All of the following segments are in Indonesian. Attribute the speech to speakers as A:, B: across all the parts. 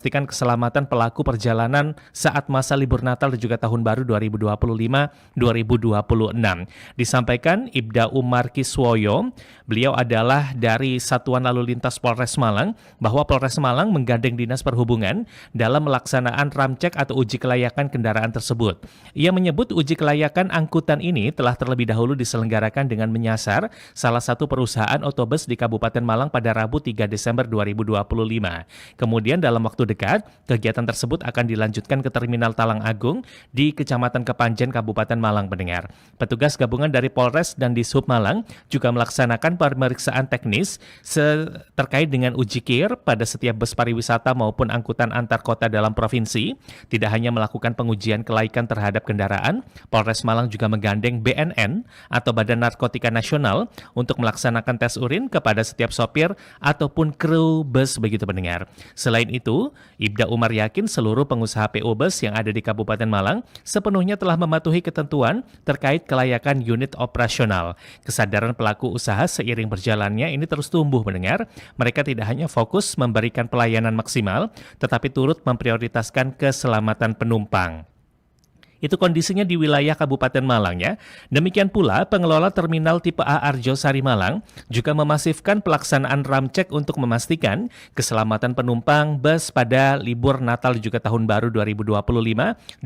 A: memastikan keselamatan pelaku perjalanan saat masa libur Natal dan juga Tahun Baru 2025-2026. Disampaikan Ibda Umar Kiswoyo, beliau adalah dari Satuan Lalu Lintas Polres Malang, bahwa Polres Malang menggandeng Dinas Perhubungan dalam melaksanaan ramcek atau uji kelayakan kendaraan tersebut. Ia menyebut uji kelayakan angkutan ini telah terlebih dahulu diselenggarakan dengan menyasar salah satu perusahaan otobus di Kabupaten Malang pada Rabu 3 Desember 2025. Kemudian dalam waktu dekat, kegiatan tersebut akan dilanjutkan ke Terminal Talang Agung di Kecamatan Kepanjen, Kabupaten Malang, pendengar. Petugas gabungan dari Polres dan Dishub Malang juga melaksanakan pemeriksaan teknis terkait dengan uji kir pada setiap bus pariwisata maupun angkutan antar kota dalam provinsi. Tidak hanya melakukan pengujian kelaikan terhadap kendaraan, Polres Malang juga menggandeng BNN atau Badan Narkotika Nasional untuk melaksanakan tes urin kepada setiap sopir ataupun kru bus, begitu pendengar. Selain itu, Ibda Umar yakin seluruh pengusaha PO bus yang ada di Kabupaten Malang sepenuhnya telah mematuhi ketentuan terkait kelayakan unit operasional. Kesadaran pelaku usaha seiring berjalannya ini terus tumbuh pendengar. Mereka tidak hanya fokus memberikan pelayanan maksimal, tetapi turut memprioritaskan keselamatan penumpang. Itu kondisinya di wilayah Kabupaten Malang ya. Demikian pula pengelola terminal tipe A Arjosari Malang juga memasifkan pelaksanaan ramcek untuk memastikan keselamatan penumpang bus pada libur Natal juga Tahun Baru 2025-2026.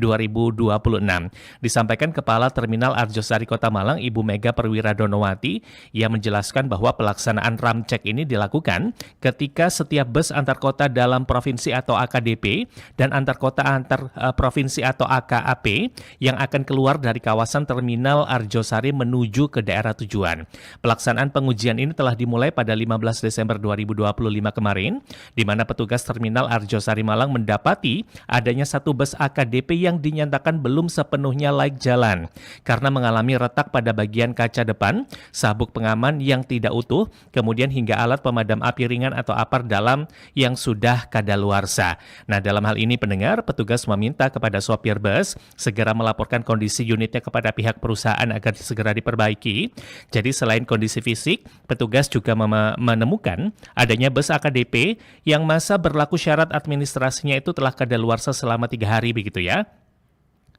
A: Disampaikan Kepala Terminal Arjosari Kota Malang, Ibu Mega Perwira Donowati, ia menjelaskan bahwa pelaksanaan ramcek ini dilakukan ketika setiap bus antar kota dalam provinsi atau AKDP dan antar kota antar provinsi atau AKAP yang akan keluar dari kawasan Terminal Arjosari menuju ke daerah tujuan. Pelaksanaan pengujian ini telah dimulai pada 15 Desember 2025 kemarin, di mana petugas Terminal Arjosari Malang mendapati adanya satu bus AKDP yang dinyatakan belum sepenuhnya layak jalan karena mengalami retak pada bagian kaca depan, sabuk pengaman yang tidak utuh, kemudian hingga alat pemadam api ringan atau APAR dalam yang sudah kadaluarsa. Nah, dalam hal ini pendengar, petugas meminta kepada sopir bus segera melaporkan kondisi unitnya kepada pihak perusahaan agar segera diperbaiki. Jadi selain kondisi fisik, petugas juga menemukan adanya bus AKDP yang masa berlaku syarat administrasinya itu telah kadaluarsa selama 3 hari begitu ya.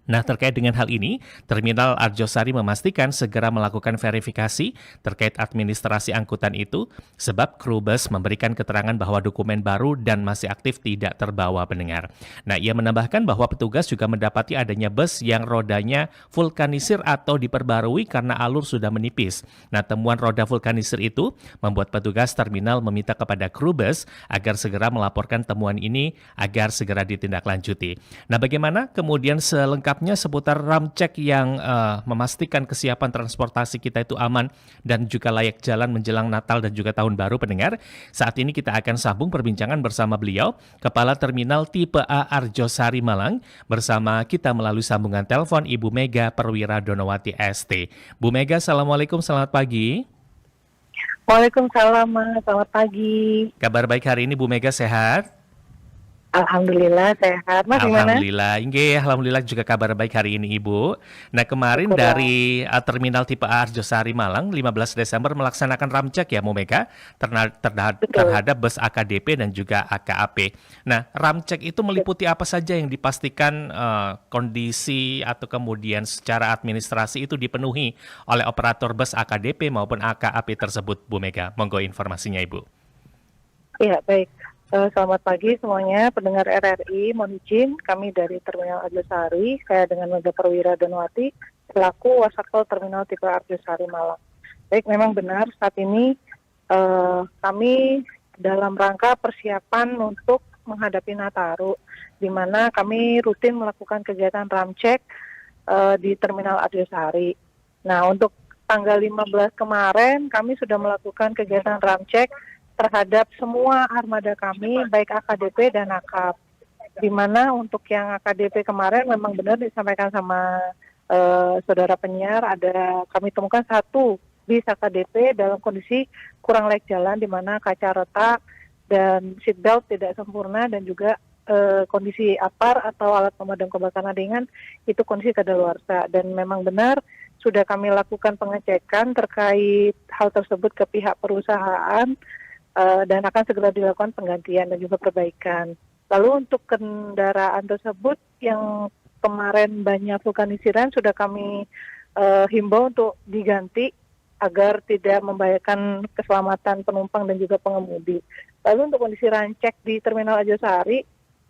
A: Nah, terkait dengan hal ini, Terminal Arjosari memastikan segera melakukan verifikasi terkait administrasi angkutan itu, sebab kru bus memberikan keterangan bahwa dokumen baru dan masih aktif tidak terbawa pendengar. Nah, ia menambahkan bahwa petugas juga mendapati adanya bus yang rodanya vulkanisir atau diperbarui karena alur sudah menipis. Nah, temuan roda vulkanisir itu membuat petugas terminal meminta kepada kru bus agar segera melaporkan temuan ini agar segera ditindaklanjuti. Nah, bagaimana kemudian selengkapnya seputar ramcek yang memastikan kesiapan transportasi kita itu aman dan juga layak jalan menjelang Natal dan juga Tahun Baru pendengar. Saat ini kita akan sambung perbincangan bersama beliau, Kepala Terminal Tipe A Arjosari Malang, bersama kita melalui sambungan telepon Ibu Mega Perwira Donowati ST. Bu Mega, Assalamualaikum, selamat pagi.
B: Waalaikumsalam, Mas. Selamat pagi.
A: Kabar baik hari ini Bu Mega, sehat?
B: Alhamdulillah sehat. Mas gimana?
A: Alhamdulillah, alhamdulillah juga kabar baik hari ini Ibu. Nah, kemarin
B: Syukur.
A: dari Terminal Tipe A Arjosari Malang 15 Desember melaksanakan ramcek ya Bu Mega terhadap bus AKDP dan juga AKAP. Nah, ramcek itu meliputi apa saja yang dipastikan kondisi atau kemudian secara administrasi itu dipenuhi oleh operator bus AKDP maupun AKAP tersebut Bu Mega? Monggo informasinya Ibu.
B: Iya, baik. Selamat pagi semuanya, pendengar RRI. Mohon izin, kami dari Terminal Arjosari, saya dengan Mega Perwira Donowati, selaku Wasakpol Terminal Tipe Arjosari Malang. Baik, memang benar saat ini kami dalam rangka persiapan untuk menghadapi Nataru, di mana kami rutin melakukan kegiatan ramcek di Terminal Arjosari. Nah, untuk tanggal 15 kemarin, kami sudah melakukan kegiatan ramcek terhadap semua armada kami, baik AKDP dan AKAP. Di mana untuk yang AKDP kemarin memang benar disampaikan sama saudara penyiar, kami temukan satu bis AKDP dalam kondisi kurang layak jalan, di mana kaca retak dan seatbelt tidak sempurna, dan juga kondisi APAR atau alat pemadam kebakaran ringan itu kondisi kadaluarsa. Dan memang benar sudah kami lakukan pengecekan terkait hal tersebut ke pihak perusahaan, dan akan segera dilakukan penggantian dan juga perbaikan. Lalu untuk kendaraan tersebut yang kemarin banyak vulkanisiran sudah kami himbau untuk diganti agar tidak membahayakan keselamatan penumpang dan juga pengemudi. Lalu untuk kondisi rancek di Terminal Arjosari,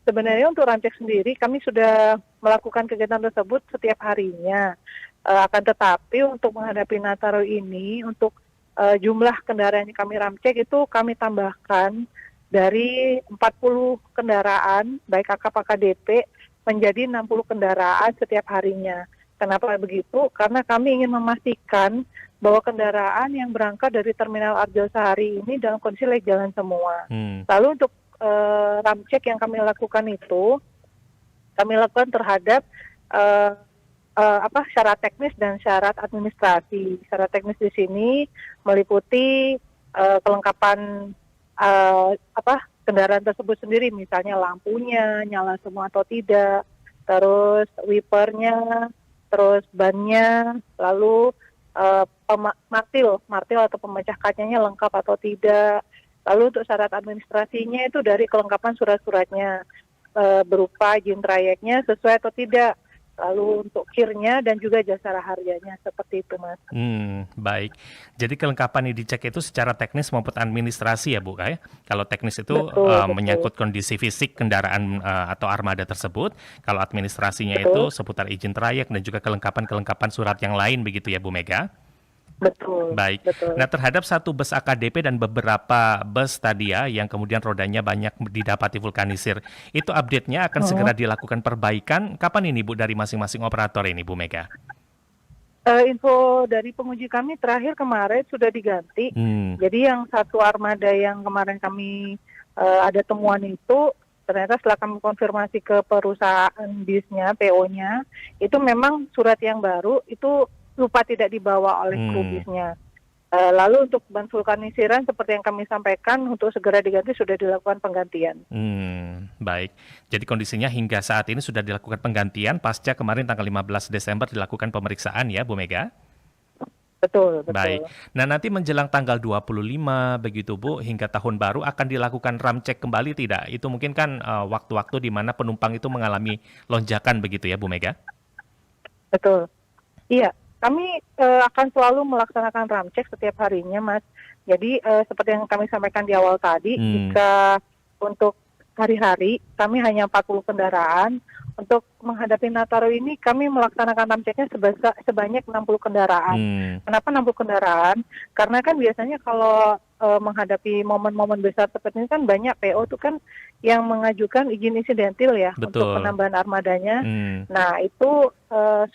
B: sebenarnya untuk rancek sendiri kami sudah melakukan kegiatan tersebut setiap harinya. Akan tetapi untuk menghadapi Nataru ini, untuk jumlah kendaraan yang kami ramcek itu kami tambahkan dari 40 kendaraan, baik AKP AKDP, menjadi 60 kendaraan setiap harinya. Kenapa begitu? Karena kami ingin memastikan bahwa kendaraan yang berangkat dari Terminal Arjosari ini dalam kondisi layak jalan semua. Lalu untuk ramcek yang kami lakukan itu, kami lakukan terhadap syarat teknis dan syarat administrasi. Syarat teknis di sini meliputi kelengkapan kendaraan tersebut sendiri, misalnya lampunya nyala semua atau tidak, terus wipernya, terus bannya, lalu martil atau pemecah kacanya lengkap atau tidak. Lalu untuk syarat administrasinya itu dari kelengkapan surat-suratnya, berupa izin trayeknya sesuai atau tidak. Lalu untuk kirnya dan juga jasa harganya, seperti itu, Mas.
A: Baik. Jadi kelengkapan yang dicek itu secara teknis maupun administrasi ya, Bu, ya? Kalau teknis itu
B: Betul.
A: menyangkut kondisi fisik kendaraan atau armada tersebut. Kalau administrasinya itu seputar izin trayek dan juga kelengkapan surat yang lain begitu ya, Bu Mega?
B: Betul.
A: Baik.
B: Betul.
A: Nah, terhadap satu bus AKDP dan beberapa bus tadi ya, yang kemudian rodanya banyak didapati vulkanisir, itu update-nya akan segera dilakukan perbaikan. Kapan ini, Bu, dari masing-masing operator ini, Bu Mega?
B: Info dari penguji kami terakhir kemarin sudah diganti. Jadi yang satu armada yang kemarin kami ada temuan itu, ternyata setelah kami konfirmasi ke perusahaan bisnya, PO-nya, itu memang surat yang baru itu lupa tidak dibawa oleh kru bisnya. Lalu untuk ban vulkanisiran seperti yang kami sampaikan, untuk segera diganti sudah dilakukan penggantian.
A: Baik. Jadi kondisinya hingga saat ini sudah dilakukan penggantian pasca kemarin tanggal 15 Desember dilakukan pemeriksaan ya, Bu Mega?
B: Betul.
A: Baik. Nah, nanti menjelang tanggal 25 begitu, Bu, hingga tahun baru akan dilakukan ramcek kembali tidak? Itu mungkin kan waktu-waktu di mana penumpang itu mengalami lonjakan begitu ya, Bu Mega?
B: Betul. Iya. Kami akan selalu melaksanakan ramcek setiap harinya, Mas. Jadi seperti yang kami sampaikan di awal tadi, jika untuk hari-hari kami hanya 40 kendaraan, untuk menghadapi Nataru ini kami melaksanakan ramceknya sebanyak 60 kendaraan. Kenapa 60 kendaraan? Karena kan biasanya kalau menghadapi momen-momen besar seperti ini kan banyak PO tuh kan yang mengajukan izin insidentil ya.
A: Betul.
B: Untuk penambahan armadanya. Nah, itu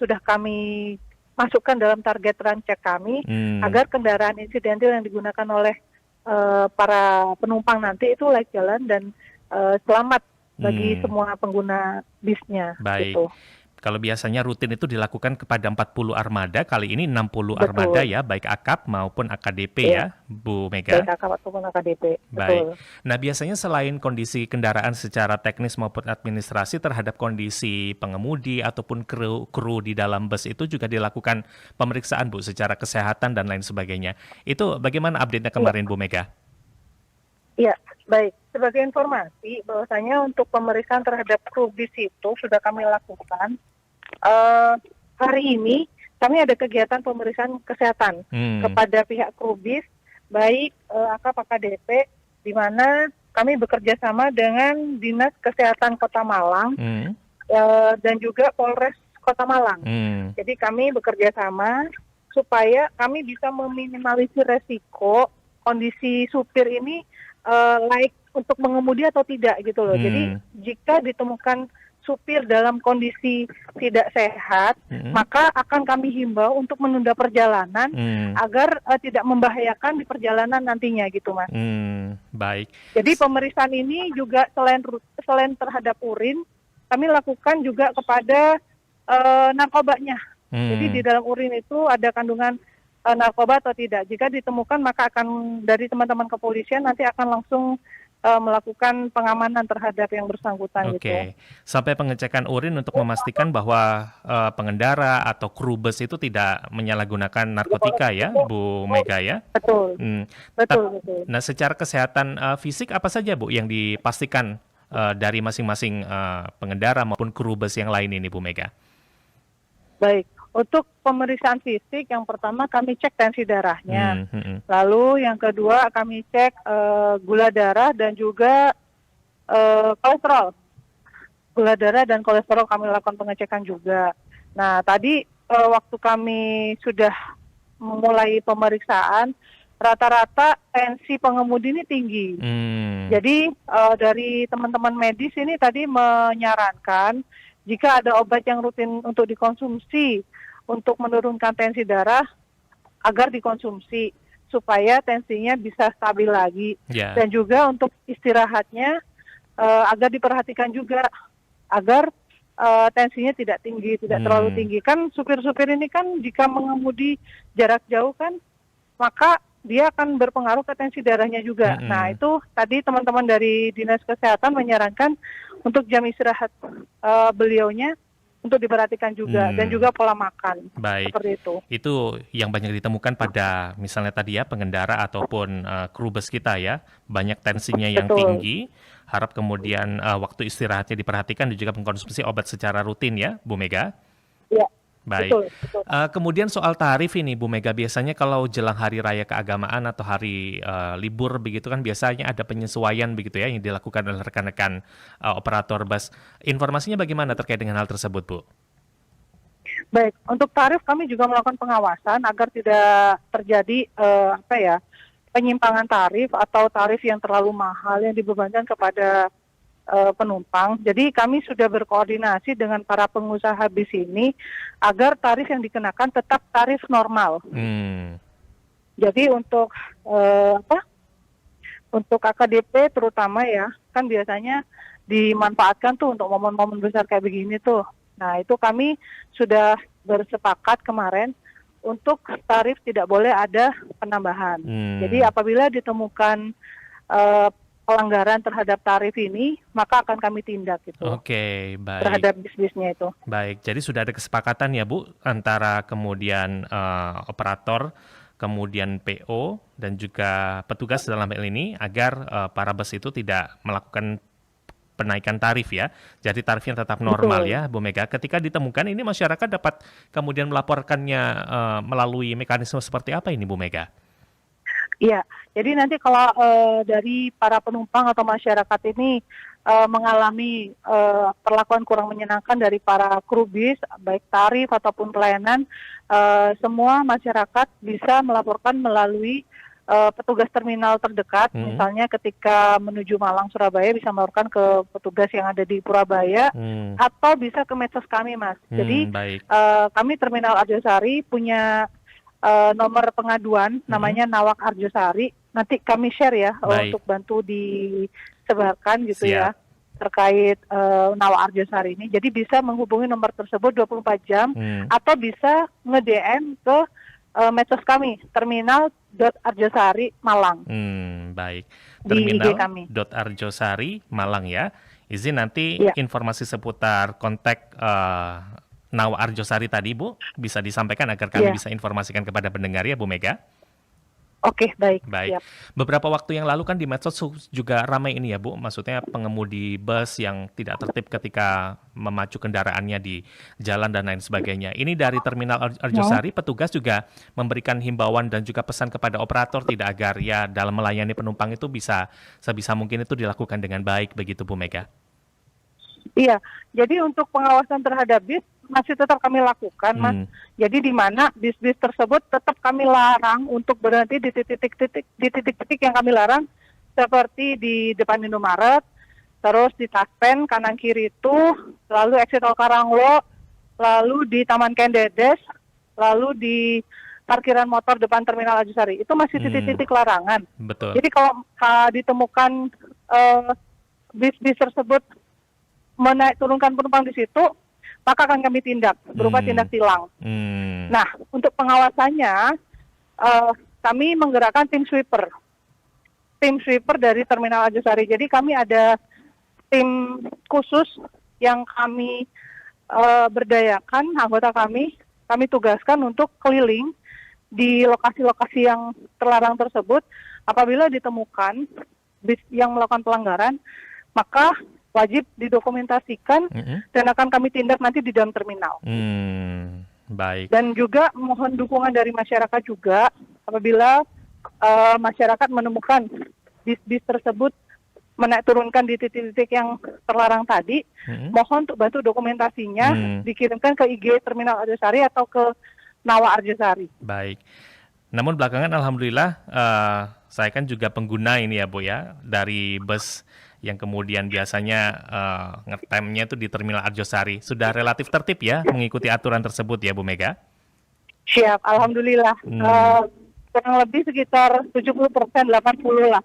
B: sudah kami masukkan dalam target rancek kami agar kendaraan insidentil yang digunakan oleh para penumpang nanti itu layak jalan dan selamat bagi semua pengguna bisnya.
A: Baik.
B: Gitu.
A: Kalau biasanya rutin itu dilakukan kepada 40 armada, kali ini 60
B: Betul.
A: armada ya, baik AKAP maupun AKDP ya, Bu Mega?
B: Baik AKAP maupun AKDP.
A: Baik. Nah, biasanya selain kondisi kendaraan secara teknis maupun administrasi terhadap kondisi pengemudi ataupun kru di dalam bus itu juga dilakukan pemeriksaan, Bu, secara kesehatan dan lain sebagainya. Itu bagaimana update-nya kemarin, Bu Mega?
B: Iya, baik. Sebagai informasi, bahwasanya untuk pemeriksaan terhadap kru bis itu sudah kami lakukan. Hari ini kami ada kegiatan pemeriksaan kesehatan kepada pihak kru bis, baik AKAP AKDP, di mana kami bekerja sama dengan Dinas Kesehatan Kota Malang dan juga Polres Kota Malang. Jadi kami bekerja sama supaya kami bisa meminimalisir resiko kondisi supir ini layak untuk mengemudi atau tidak gitu loh. Jadi jika ditemukan supir dalam kondisi tidak sehat, maka akan kami himbau untuk menunda perjalanan agar tidak membahayakan di perjalanan nantinya gitu, Mas.
A: Baik.
B: Jadi pemeriksaan ini juga selain terhadap urin, kami lakukan juga kepada narkobanya. Jadi di dalam urin itu ada kandungan narkoba atau tidak. Jika ditemukan maka akan dari teman-teman kepolisian nanti akan langsung melakukan pengamanan terhadap yang bersangkutan.
A: Oke.
B: Gitu.
A: Sampai pengecekan urin untuk memastikan bahwa pengendara atau kru bus itu tidak menyalahgunakan narkotika ya, Bu Mega ya?
B: Betul. Betul.
A: Nah, secara kesehatan fisik apa saja, Bu, yang dipastikan dari masing-masing pengendara maupun kru bus yang lain ini, Bu Mega?
B: Baik, untuk pemeriksaan fisik yang pertama kami cek tensi darahnya.
A: Hmm.
B: Lalu yang kedua kami cek gula darah dan juga kolesterol. Gula darah dan kolesterol kami lakukan pengecekan juga. Nah, tadi waktu kami sudah memulai pemeriksaan, rata-rata tensi pengemudi ini tinggi. Jadi dari teman-teman medis ini tadi menyarankan jika ada obat yang rutin untuk dikonsumsi untuk menurunkan tensi darah agar dikonsumsi supaya tensinya bisa stabil lagi. Dan juga untuk istirahatnya agar diperhatikan juga agar tensinya tidak tinggi, tidak terlalu tinggi. Kan supir-supir ini kan jika mengemudi jarak jauh kan, maka dia akan berpengaruh ke tensi darahnya juga. Nah, itu tadi teman-teman dari Dinas Kesehatan menyarankan untuk jam istirahat beliaunya untuk diperhatikan juga, dan juga pola makan.
A: Baik.
B: Seperti itu.
A: Itu yang banyak ditemukan pada misalnya tadi ya pengendara ataupun kru bus kita ya, banyak tensinya yang tinggi. Harap kemudian waktu istirahatnya diperhatikan dan juga mengkonsumsi obat secara rutin ya, Bu Mega.
B: Ya.
A: Baik.
B: Betul.
A: Kemudian soal tarif ini, Bu Mega, biasanya kalau jelang hari raya keagamaan atau hari libur begitu kan biasanya ada penyesuaian begitu ya yang dilakukan oleh rekan-rekan operator bus. Informasinya bagaimana terkait dengan hal tersebut, Bu?
B: Baik, untuk tarif kami juga melakukan pengawasan agar tidak terjadi penyimpangan tarif atau tarif yang terlalu mahal yang dibebankan kepada penumpang. Jadi kami sudah berkoordinasi dengan para pengusaha bis ini agar tarif yang dikenakan tetap tarif normal. Jadi untuk untuk AKDP terutama ya, kan biasanya dimanfaatkan tuh untuk momen-momen besar kayak begini tuh. Nah, itu kami sudah bersepakat kemarin untuk tarif tidak boleh ada penambahan. Jadi apabila ditemukan pelanggaran terhadap tarif ini, maka akan kami tindak gitu.
A: Oke, baik.
B: Terhadap bis-bisnya itu.
A: Baik, jadi sudah ada kesepakatan ya Bu antara kemudian operator, kemudian PO dan juga petugas dalam hal ini agar para bus itu tidak melakukan penaikan tarif ya. Jadi tarifnya tetap normal. Betul. Ya Bu Mega. Ketika ditemukan ini masyarakat dapat kemudian melaporkannya melalui mekanisme seperti apa ini Bu Mega?
B: Iya, jadi nanti kalau dari para penumpang atau masyarakat ini mengalami perlakuan kurang menyenangkan dari para kru bis, baik tarif ataupun pelayanan, semua masyarakat bisa melaporkan melalui petugas terminal terdekat. Misalnya ketika menuju Malang, Surabaya bisa melaporkan ke petugas yang ada di Purabaya, atau bisa ke medsos kami, Mas. Jadi kami Terminal Arjosari punya nomor pengaduan namanya Nawak Arjosari. Nanti kami share ya untuk bantu disebarkan gitu. Siap. Ya terkait Nawak Arjosari ini. Jadi bisa menghubungi nomor tersebut 24 jam atau bisa nge-DM ke medsos kami terminal.arjosari Malang.
A: Baik. Terminal.arjosari Malang ya. Izin nanti informasi seputar kontak Nawak Arjosari tadi Bu bisa disampaikan agar kami bisa informasikan kepada pendengar ya Bu Mega.
B: Oke, baik.
A: Siap. Beberapa waktu yang lalu kan di medsos juga ramai ini ya Bu, maksudnya pengemudi bus yang tidak tertib ketika memacu kendaraannya di jalan dan lain sebagainya. Ini dari Terminal Arjosari, petugas juga memberikan himbauan dan juga pesan kepada operator tidak agar ya dalam melayani penumpang itu bisa sebisa mungkin itu dilakukan dengan baik begitu Bu Mega.
B: Iya, jadi untuk pengawasan terhadap bis masih tetap kami lakukan, Mas. Jadi di mana bis-bis tersebut tetap kami larang untuk berhenti di titik-titik yang kami larang, seperti di depan Indomaret, terus di Taspen kanan kiri itu, lalu exit Tol Karanglo, lalu di Taman Kendedes, lalu di parkiran motor depan Terminal Arjosari. Itu masih titik-titik larangan.
A: Betul.
B: Jadi kalau ditemukan bis-bis tersebut turunkan penumpang di situ, maka akan kami tindak berupa tindak tilang. Nah, untuk pengawasannya kami menggerakkan tim sweeper dari Terminal Arjosari. Jadi kami ada tim khusus yang kami berdayakan, anggota kami tugaskan untuk keliling di lokasi-lokasi yang terlarang tersebut. Apabila ditemukan bis yang melakukan pelanggaran, maka wajib didokumentasikan dan akan kami tindak nanti di dalam terminal.
A: Baik.
B: Dan juga mohon dukungan dari masyarakat juga apabila masyarakat menemukan bis-bis tersebut menaik turunkan di titik-titik yang terlarang tadi, mohon untuk bantu dokumentasinya dikirimkan ke IG Terminal Arjosari atau ke Nawa Arjosari.
A: Baik. Namun belakangan alhamdulillah saya kan juga pengguna ini ya Bu ya, dari bus yang kemudian biasanya ngetemnya itu di Terminal Arjosari. Sudah relatif tertib ya mengikuti aturan tersebut ya Bu Mega?
B: Siap, alhamdulillah. Kurang lebih sekitar 70%, 80 lah.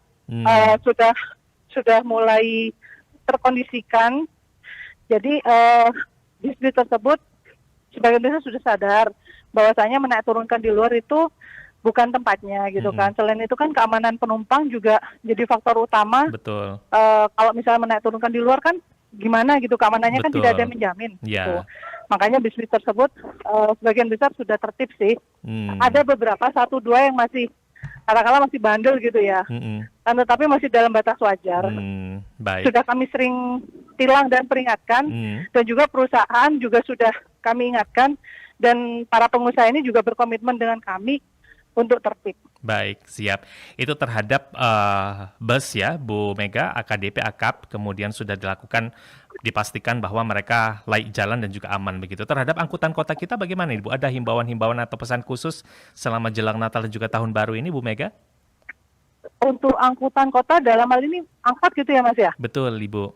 B: Sudah mulai terkondisikan. Jadi bis-bis tersebut sebagian besar sudah sadar bahwasanya menaik turunkan di luar itu bukan tempatnya gitu kan. Selain itu kan keamanan penumpang juga jadi faktor utama.
A: Betul.
B: Kalau misalnya menaik turunkan di luar kan gimana gitu, keamanannya kan tidak ada yang menjamin. Gitu. Makanya bis-bis tersebut sebagian besar sudah tertib sih. Ada beberapa 1-2 yang masih katakanlah masih bandel gitu ya. Tetapi masih dalam batas wajar.
A: Baik.
B: Sudah kami sering tilang dan peringatkan, dan juga perusahaan juga sudah kami ingatkan, dan para pengusaha ini juga berkomitmen dengan kami untuk tertib.
A: Baik, siap. Itu terhadap bus ya, Bu Mega, AKDP, AKAP, kemudian sudah dipastikan bahwa mereka layak jalan dan juga aman begitu. Terhadap angkutan kota kita bagaimana Bu? Ada himbauan-himbauan atau pesan khusus selama jelang Natal dan juga Tahun Baru ini, Bu Mega?
B: Untuk angkutan kota dalam hal ini angkot gitu ya Mas ya?
A: Betul, Ibu.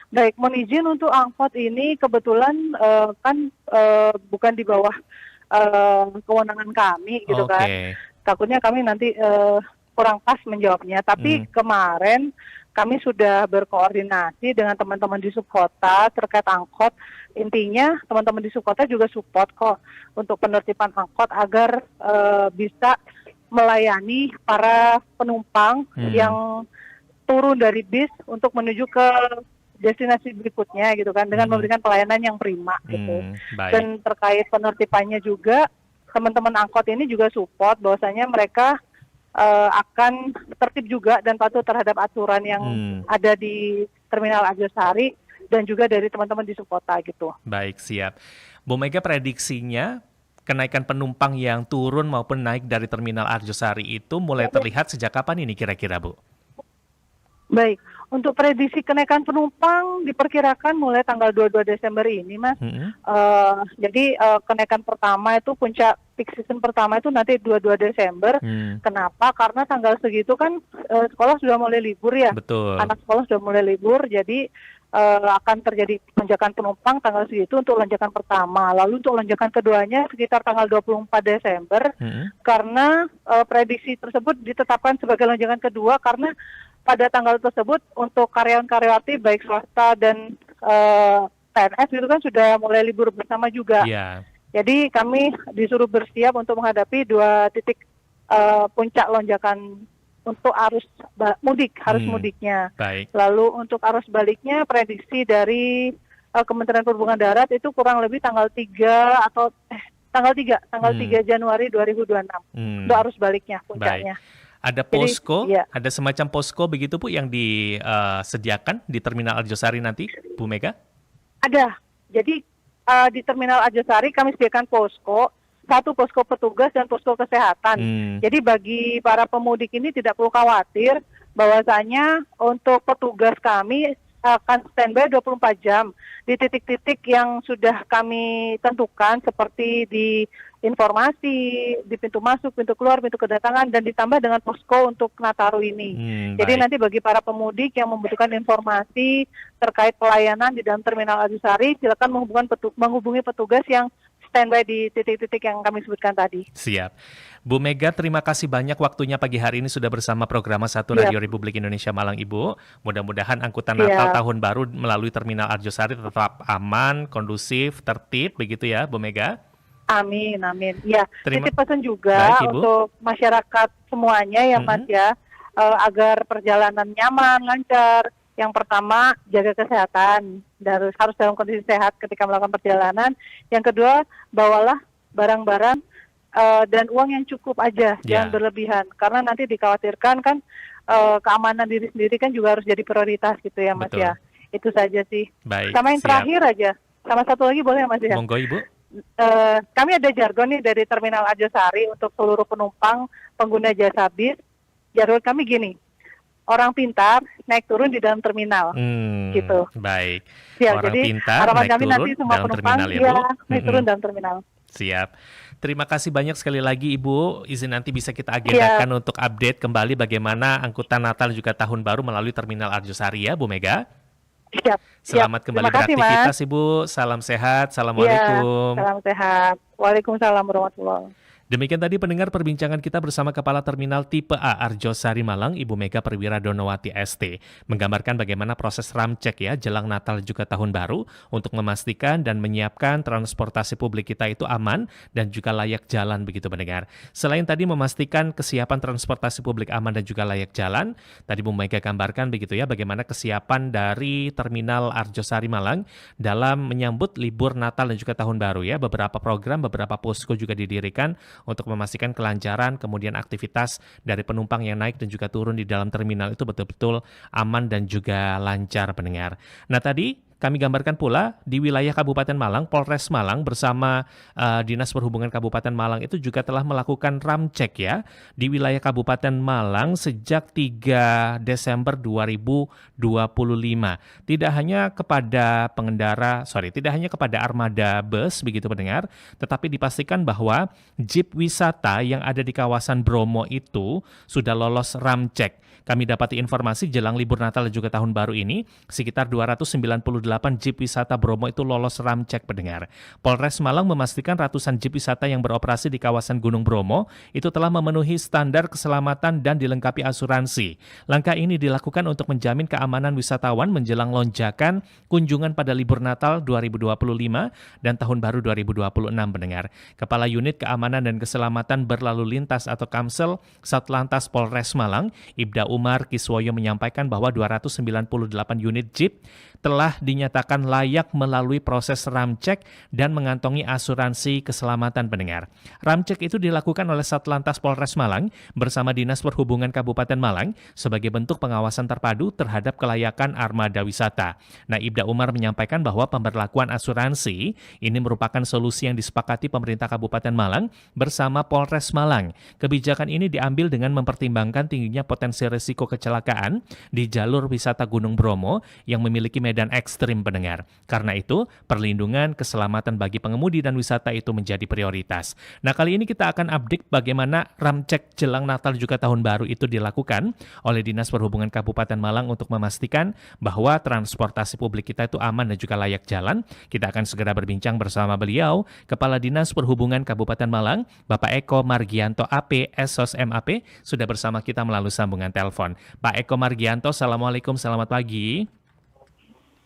B: Baik, mohon izin untuk angkot ini kebetulan kan bukan di bawah kewenangan kami gitu kan. Takutnya kami nanti kurang pas menjawabnya. Tapi kemarin kami sudah berkoordinasi dengan teman-teman di subkota terkait angkot. Intinya teman-teman di subkota juga support kok untuk penertiban angkot agar bisa melayani para penumpang yang turun dari bis untuk menuju ke destinasi berikutnya gitu kan, dengan memberikan pelayanan yang prima gitu. Dan terkait penertibannya juga teman-teman angkot ini juga support bahwasanya mereka akan tertib juga dan patuh terhadap aturan yang ada di Terminal Arjosari dan juga dari teman-teman di subkota gitu.
A: Baik, siap. Bu Mega, prediksinya kenaikan penumpang yang turun maupun naik dari Terminal Arjosari itu mulai terlihat sejak kapan ini kira-kira, Bu?
B: Baik, untuk prediksi kenaikan penumpang diperkirakan mulai tanggal 22 Desember ini, Mas. Jadi kenaikan pertama itu puncak peak season pertama itu nanti 22 Desember. Kenapa? Karena tanggal segitu kan sekolah sudah mulai libur ya.
A: Betul.
B: Anak sekolah sudah mulai libur, jadi akan terjadi lonjakan penumpang tanggal segitu untuk lonjakan pertama. Lalu untuk lonjakan keduanya sekitar tanggal 24 Desember. Karena prediksi tersebut ditetapkan sebagai lonjakan kedua karena pada tanggal tersebut untuk karyawan-karyawati baik swasta dan PNS itu kan sudah mulai libur bersama juga. Jadi kami disuruh bersiap untuk menghadapi 2 titik puncak lonjakan untuk arus mudik, mudiknya. Lalu untuk arus baliknya prediksi dari Kementerian Perhubungan Darat itu kurang lebih tanggal 3 Januari 2026 untuk arus baliknya puncaknya.
A: Ada posko, ada semacam posko begitu Bu yang disediakan di Terminal Arjosari nanti, Bu Mega?
B: Ada. Jadi di Terminal Arjosari kami sediakan posko, 1 posko petugas dan posko kesehatan. Jadi bagi para pemudik ini tidak perlu khawatir bahwasanya untuk petugas kami akan standby 24 jam di titik-titik yang sudah kami tentukan seperti di informasi, di pintu masuk, pintu keluar, pintu kedatangan, dan ditambah dengan posko untuk Nataru ini. Jadi nanti bagi para pemudik yang membutuhkan informasi terkait pelayanan di dalam Terminal Arjosari, silakan menghubungi petugas yang standby di titik-titik yang kami sebutkan tadi.
A: Siap. Bu Mega, terima kasih banyak waktunya pagi hari ini sudah bersama Programa 1 Radio Republik Indonesia Malang, Ibu. Mudah-mudahan angkutan Natal Tahun Baru melalui Terminal Arjosari tetap aman, kondusif, tertib, begitu ya Bu Mega?
B: Amin, amin. Ya, titip pesan juga untuk masyarakat semuanya ya Mas ya, agar perjalanan nyaman, lancar. Yang pertama, jaga kesehatan, harus dalam kondisi sehat ketika melakukan perjalanan. Yang kedua, bawalah barang-barang dan uang yang cukup aja, jangan berlebihan. Karena nanti dikhawatirkan kan keamanan diri sendiri kan juga harus jadi prioritas gitu ya Mas
A: Betul.
B: ya. Itu saja sih.
A: Baik,
B: Sama yang
A: siap.
B: terakhir aja, sama satu lagi boleh ya Mas ya?
A: Monggo Ibu.
B: Kami ada jargon nih dari Terminal Arjosari untuk seluruh penumpang pengguna jasa bis. Jargon kami gini, orang pintar naik turun di dalam terminal, gitu.
A: Baik.
B: Ya,
A: Orang
B: jadi
A: pintar
B: harapan
A: naik
B: kami
A: turun
B: nanti semua
A: dalam
B: penumpang
A: terminal ya Bu?
B: naik turun dalam terminal.
A: Siap. Terima kasih banyak sekali lagi Ibu. Izin nanti bisa kita
B: Siap.
A: agendakan untuk update kembali bagaimana angkutan Natal juga Tahun Baru melalui Terminal Arjosari ya Bu Mega.
B: Siap.
A: Selamat kembali
B: Terima kasih,
A: beraktivitas
B: Mas.
A: Ibu. Salam sehat.
B: Iya,
A: Assalamualaikum.
B: salam sehat. Waalaikumsalam warahmatullahi wabarakatuh.
A: Demikian tadi pendengar perbincangan kita bersama Kepala Terminal Tipe A Arjosari Malang, Ibu Mega Perwira Donowati ST, menggambarkan bagaimana proses ramcek ya jelang Natal juga Tahun Baru untuk memastikan dan menyiapkan transportasi publik kita itu aman dan juga layak jalan begitu pendengar. Selain tadi memastikan kesiapan transportasi publik aman dan juga layak jalan, tadi Bu Mega gambarkan begitu ya bagaimana kesiapan dari Terminal Arjosari Malang dalam menyambut libur Natal dan juga Tahun Baru ya. Beberapa program, beberapa posko juga didirikan untuk memastikan kelancaran kemudian aktivitas dari penumpang yang naik dan juga turun di dalam terminal itu betul-betul aman dan juga lancar pendengar. Nah tadi kami gambarkan pula di wilayah Kabupaten Malang, Polres Malang bersama Dinas Perhubungan Kabupaten Malang itu juga telah melakukan ramcek ya di wilayah Kabupaten Malang sejak 3 Desember 2025. Tidak hanya kepada tidak hanya kepada armada bus begitu pendengar, tetapi dipastikan bahwa jeep wisata yang ada di kawasan Bromo itu sudah lolos ramcek. Kami dapati informasi jelang libur Natal dan juga Tahun Baru ini, sekitar 298 jeep wisata Bromo itu lolos ramcek pendengar. Polres Malang memastikan ratusan jeep wisata yang beroperasi di kawasan Gunung Bromo itu telah memenuhi standar keselamatan dan dilengkapi asuransi. Langkah ini dilakukan untuk menjamin keamanan wisatawan menjelang lonjakan kunjungan pada libur Natal 2025 dan Tahun Baru 2026 pendengar. Kepala Unit Keamanan dan Keselamatan Berlalu Lintas atau Kamsel Satlantas Polres Malang, Ibda Umar Kiswoyo menyampaikan bahwa 298 unit jeep telah dinyatakan layak melalui proses ramcek dan mengantongi asuransi keselamatan pendengar. Ramcek itu dilakukan oleh Satlantas Polres Malang bersama Dinas Perhubungan Kabupaten Malang sebagai bentuk pengawasan terpadu terhadap kelayakan armada wisata. Nah, Ibda Umar menyampaikan bahwa pemberlakuan asuransi ini merupakan solusi yang disepakati pemerintah Kabupaten Malang bersama Polres Malang. Kebijakan ini diambil dengan mempertimbangkan tingginya potensi risiko kecelakaan di jalur wisata Gunung Bromo yang memiliki medan ekstrim pendengar. Karena itu, perlindungan keselamatan bagi pengemudi dan wisata itu menjadi prioritas. Nah, kali ini kita akan update bagaimana ramcek jelang Natal juga Tahun Baru itu dilakukan oleh Dinas Perhubungan Kabupaten Malang untuk memastikan bahwa transportasi publik kita itu aman dan juga layak jalan. Kita akan segera berbincang bersama beliau, Kepala Dinas Perhubungan Kabupaten Malang, Bapak Eko Margianto AP, SOS MAP, sudah bersama kita melalui sambungan telepon. Pak Eko Margianto, Assalamualaikum, selamat pagi.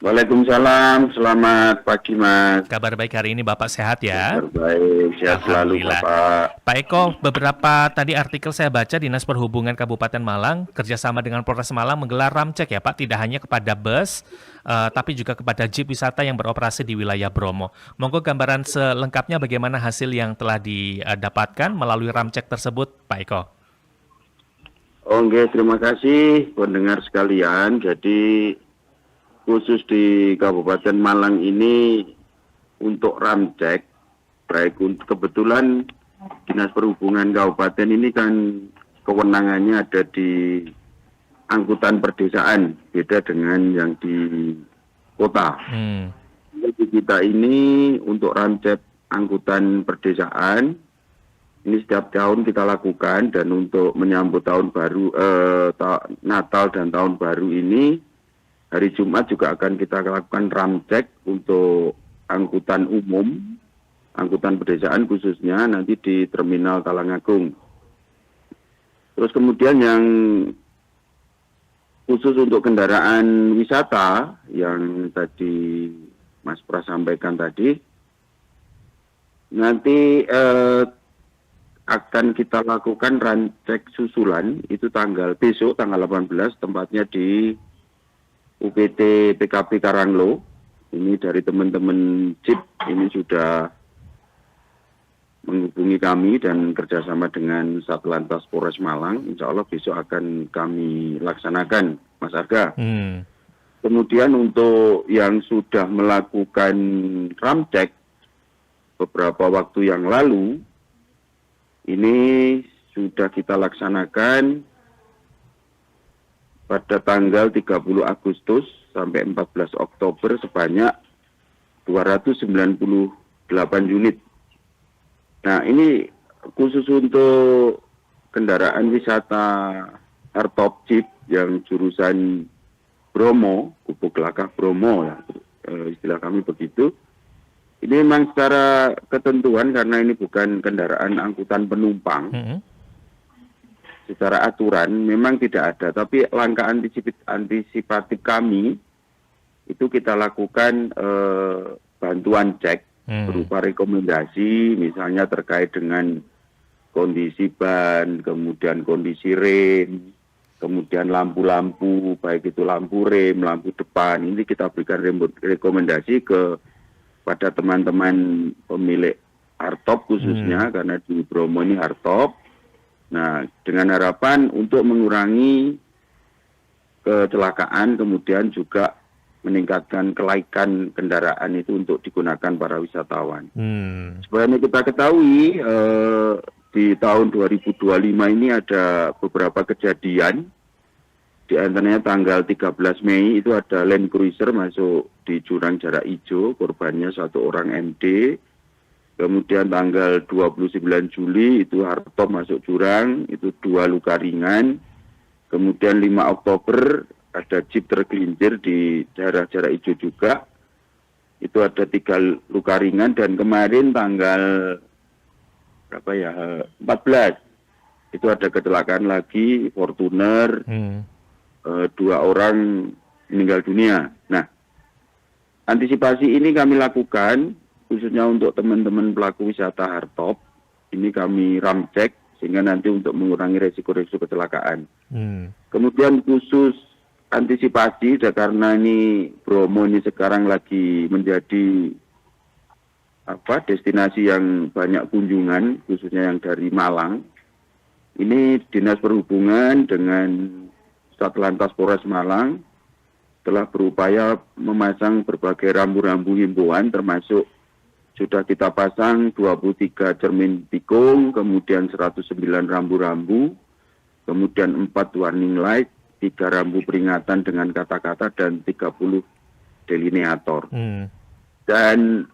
C: Waalaikumsalam, selamat pagi Mas.
A: Kabar baik hari ini Bapak sehat ya?
C: Kabar baik, sehat selalu
A: Alhamdulillah.
C: Bapak.
A: Pak Eko, beberapa tadi artikel saya baca Dinas Perhubungan Kabupaten Malang kerjasama dengan Polres Malang menggelar ramcek ya Pak, tidak hanya kepada bus, tapi juga kepada jeep wisata yang beroperasi di wilayah Bromo. Monggo gambaran selengkapnya bagaimana hasil yang telah didapatkan melalui ramcek tersebut Pak Eko.
C: Oke, terima kasih pendengar sekalian. Jadi khusus di Kabupaten Malang ini untuk ramcek, baik untuk kebetulan Dinas Perhubungan Kabupaten ini kan kewenangannya ada di angkutan perdesaan, beda dengan yang di kota. Jadi kita ini untuk ramcek angkutan perdesaan ini setiap tahun kita lakukan, dan untuk menyambut tahun baru Natal dan tahun baru ini hari Jumat juga akan kita lakukan ramcek untuk angkutan umum, angkutan pedesaan khususnya nanti di Terminal Talangagung. Terus kemudian yang khusus untuk kendaraan wisata yang tadi Mas Pras sampaikan tadi, nanti akan kita lakukan ramcek susulan itu besok tanggal 18, tempatnya di UPT PKP Karanglo. Ini dari teman-teman jeep ini sudah menghubungi kami dan kerjasama dengan Satlantas Polres Malang, insya Allah besok akan kami laksanakan, Mas Arga. Kemudian untuk yang sudah melakukan ramcek beberapa waktu yang lalu, ini sudah kita laksanakan pada tanggal 30 Agustus sampai 14 Oktober sebanyak 298 unit. Nah, ini khusus untuk kendaraan wisata hardtop jeep yang jurusan Bromo, Gubuk Lakah Bromo, ya, istilah kami begitu. Ini memang secara ketentuan karena ini bukan kendaraan angkutan penumpang. Secara aturan memang tidak ada, tapi langkah antisipatif kami itu kita lakukan bantuan cek berupa rekomendasi, misalnya terkait dengan kondisi ban, kemudian kondisi rem, kemudian lampu-lampu, baik itu lampu rem, lampu depan. Ini kita berikan rekomendasi pada teman-teman pemilik hardtop khususnya, karena di Bromo ini hardtop. Nah, dengan harapan untuk mengurangi kecelakaan, kemudian juga meningkatkan kelaikan kendaraan itu untuk digunakan para wisatawan. Sebenarnya kita ketahui di tahun 2025 ini ada beberapa kejadian, di antaranya tanggal 13 Mei itu ada Land Cruiser masuk di jurang jarak hijau, korbannya 1 orang MD. Kemudian tanggal 29 Juli itu hardtop masuk jurang, itu 2 luka ringan. Kemudian 5 Oktober ada jeep tergelincir di daerah jarak hijau juga. Itu ada 3 luka ringan, dan kemarin tanggal 14 itu ada kecelakaan lagi Fortuner, 2 orang meninggal dunia. Nah, antisipasi ini kami lakukan khususnya untuk teman-teman pelaku wisata hardtop. Ini kami ramcek sehingga nanti untuk mengurangi resiko-resiko kecelakaan. Kemudian khusus antisipasi, karena ini Bromo ini sekarang lagi menjadi destinasi yang banyak kunjungan, khususnya yang dari Malang. Ini Dinas Perhubungan dengan Satlantas Polres Malang telah berupaya memasang berbagai rambu-rambu himbauan, termasuk sudah kita pasang 23 cermin tikung, kemudian 109 rambu-rambu, kemudian 4 warning light, 3 rambu peringatan dengan kata-kata, dan 30 delineator. Dan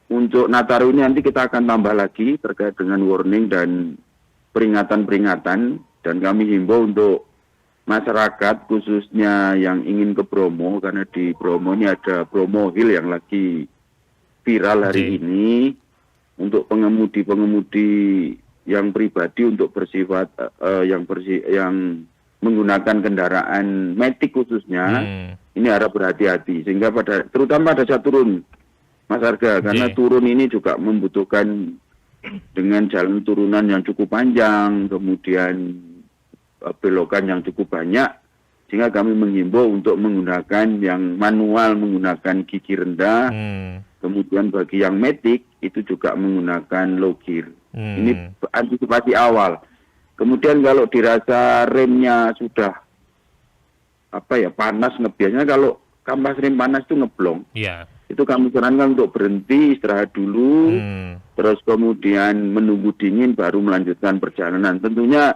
C: untuk Nataru ini nanti kita akan tambah lagi terkait dengan warning dan peringatan-peringatan, dan kami himbau untuk masyarakat khususnya yang ingin ke Bromo, karena di Bromo ini ada Bromo Hill yang lagi viral hari ini, untuk pengemudi-pengemudi yang pribadi untuk bersifat yang menggunakan kendaraan matic khususnya, ini harap berhati-hati, sehingga terutama pada saat turun, Mas Arga, karena turun ini juga membutuhkan dengan jalan turunan yang cukup panjang, kemudian belokan yang cukup banyak, sehingga kami menghimbau untuk menggunakan yang manual, menggunakan gigi rendah, kemudian bagi yang matic itu juga menggunakan low gear. Ini antisipasi awal. Kemudian kalau dirasa remnya sudah panas, biasanya kalau kampas rem panas itu ngeblong. Itu kami sarankan untuk berhenti, istirahat dulu, terus kemudian menunggu dingin baru melanjutkan perjalanan. Tentunya